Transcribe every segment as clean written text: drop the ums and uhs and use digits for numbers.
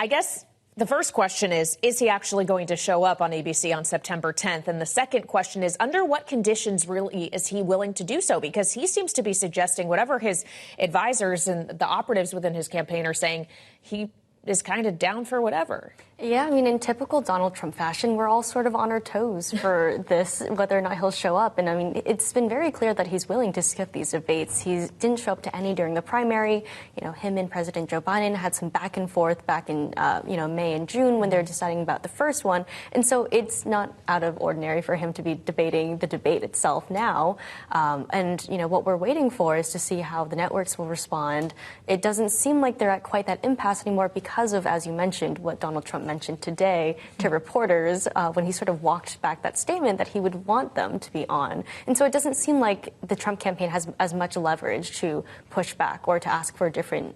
I guess the first question is he actually going to show up on ABC on September 10th? And the second question is, under what conditions really is he willing to do so? Because he seems to be suggesting whatever his advisors and the operatives within his campaign are saying, he is kind of down for whatever. Yeah, I mean, in typical Donald Trump fashion, we're all sort of on our toes for this, whether or not he'll show up. And I mean, it's been very clear that he's willing to skip these debates. He didn't show up to any during the primary. You know, him and President Joe Biden had some back and forth back in, May and June when they were deciding about the first one. And so it's not out of ordinary for him to be debating the debate itself now. What we're waiting for is to see how the networks will respond. It doesn't seem like they're at quite that impasse anymore because of, as you mentioned, what Donald Trump mentioned today to reporters when he sort of walked back that statement that he would want them to be on. And so it doesn't seem like the Trump campaign has as much leverage to push back or to ask for different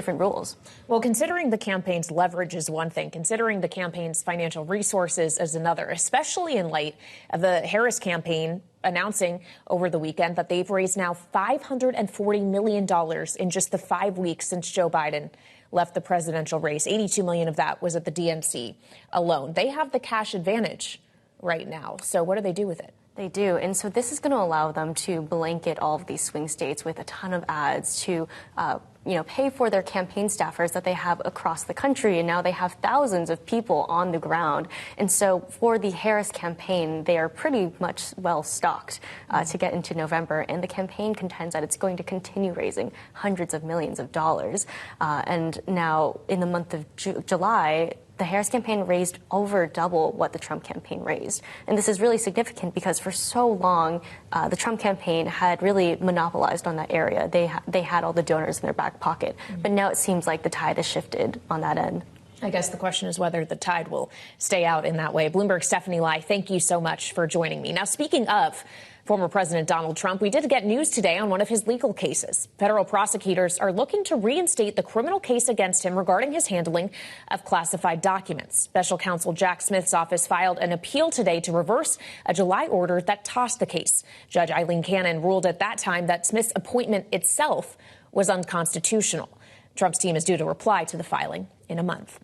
rules. Well, considering the campaign's leverage is one thing, considering the campaign's financial resources is another, especially in light of the Harris campaign announcing over the weekend that they've raised now $540 million in just the 5 weeks since Joe Biden left the presidential race. 82 million of that was at the DNC alone. They have the cash advantage right now. So what do they do with it? They do. And so this is going to allow them to blanket all of these swing states with a ton of ads to pay for their campaign staffers that they have across the country. And now they have thousands of people on the ground. And so for the Harris campaign, they are pretty much well stocked to get into November. And the campaign contends that it's going to continue raising hundreds of millions of dollars. And now in the month of July, the Harris campaign raised over double what the Trump campaign raised. And this is really significant because for so long, the Trump campaign had really monopolized on that area. They had all the donors in their back pocket. But now it seems like the tide has shifted on that end. I guess the question is whether the tide will stay out in that way. Bloomberg's Stephanie Lai, thank you so much for joining me. Now, speaking of former President Donald Trump, we did get news today on one of his legal cases. Federal prosecutors are looking to reinstate the criminal case against him regarding his handling of classified documents. Special counsel Jack Smith's office filed an appeal today to reverse a July order that tossed the case. Judge Eileen Cannon ruled at that time that Smith's appointment itself was unconstitutional. Trump's team is due to reply to the filing in a month.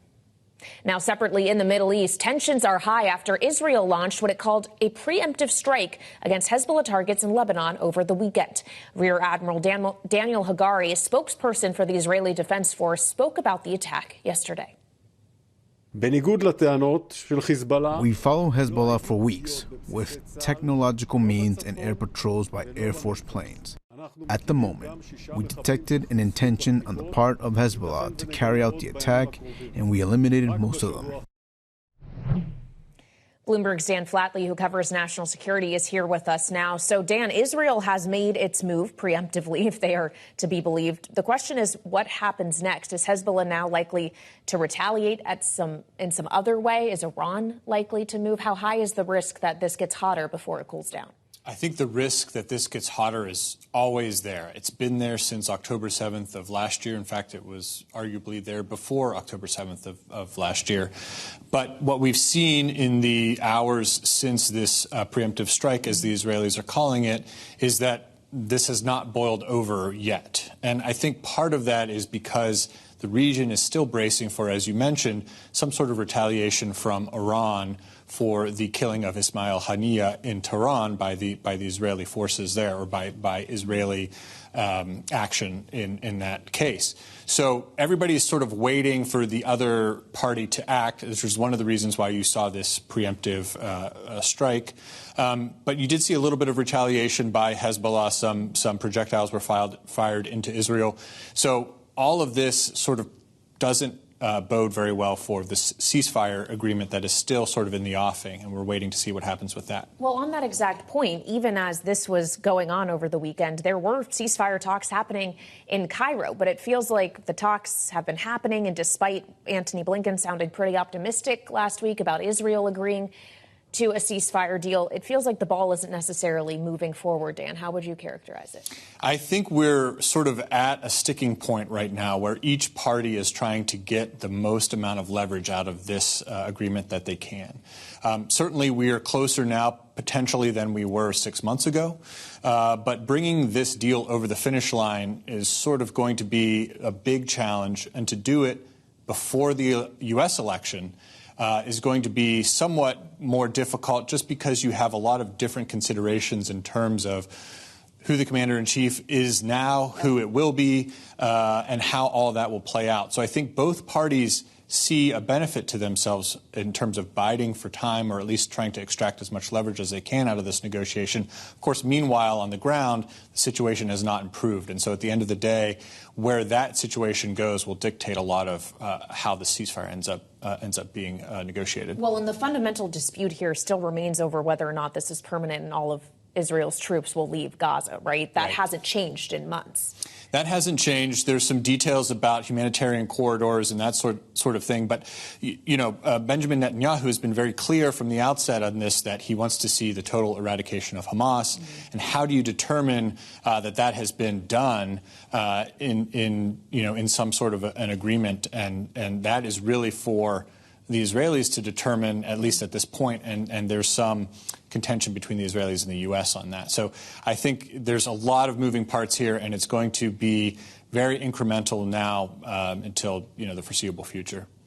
Now, separately in the Middle East, tensions are high after Israel launched what it called a preemptive strike against Hezbollah targets in Lebanon over the weekend. Rear Admiral Daniel Hagari, a spokesperson for the Israeli Defense Force, spoke about the attack yesterday. We follow Hezbollah for weeks with technological means and air patrols by Air Force planes. At the moment, we detected an intention on the part of Hezbollah to carry out the attack, and we eliminated most of them. Bloomberg's Dan Flatley, who covers national security, is here with us now. So, Dan, Israel has made its move preemptively, if they are to be believed. The question is, what happens next? Is Hezbollah now likely to retaliate in some other way? Is Iran likely to move? How high is the risk that this gets hotter before it cools down? I think the risk that this gets hotter is always there. It's been there since October 7th of last year. In fact, it was arguably there before October 7th of last year. But what we've seen in the hours since this preemptive strike, as the Israelis are calling it, is that this has not boiled over yet. And I think part of that is because the region is still bracing for, as you mentioned, some sort of retaliation from Iran for the killing of Ismail Haniyeh in Tehran by the Israeli forces there, or by Israeli action in that case. So everybody is sort of waiting for the other party to act. This was one of the reasons why you saw this preemptive strike. But you did see a little bit of retaliation by Hezbollah. Some projectiles were fired into Israel. So all of this sort of doesn't bode very well for the ceasefire agreement that is still sort of in the offing, and we're waiting to see what happens with that. Well, on that exact point, even as this was going on over the weekend, there were ceasefire talks happening in Cairo, but it feels like the talks have been happening, and despite Antony Blinken sounding pretty optimistic last week about Israel agreeing to a ceasefire deal, it feels like the ball isn't necessarily moving forward. Dan, how would you characterize it? I think we're sort of at a sticking point right now where each party is trying to get the most amount of leverage out of this agreement that they can. Certainly, we are closer now potentially than we were 6 months ago. But bringing this deal over the finish line is sort of going to be a big challenge. And to do it before the U.S. election is going to be somewhat more difficult just because you have a lot of different considerations in terms of who the commander-in-chief is now, who it will be, and how all that will play out. So I think both parties see a benefit to themselves in terms of biding for time, or at least trying to extract as much leverage as they can out of this negotiation. Of course, meanwhile, on the ground, the situation has not improved. And so at the end of the day, where that situation goes will dictate a lot of how the ceasefire ends up being negotiated. Well, and the fundamental dispute here still remains over whether or not this is permanent and all of Israel's troops will leave Gaza, right? That hasn't changed in months. That hasn't changed. There's some details about humanitarian corridors and that sort of thing. But, Benjamin Netanyahu has been very clear from the outset on this that he wants to see the total eradication of Hamas. Mm-hmm. And how do you determine that has been done in some sort of an agreement? And that is really for the Israelis to determine, at least at this point, and there's some contention between the Israelis and the U.S. on that. So I think there's a lot of moving parts here, and it's going to be very incremental now until the foreseeable future.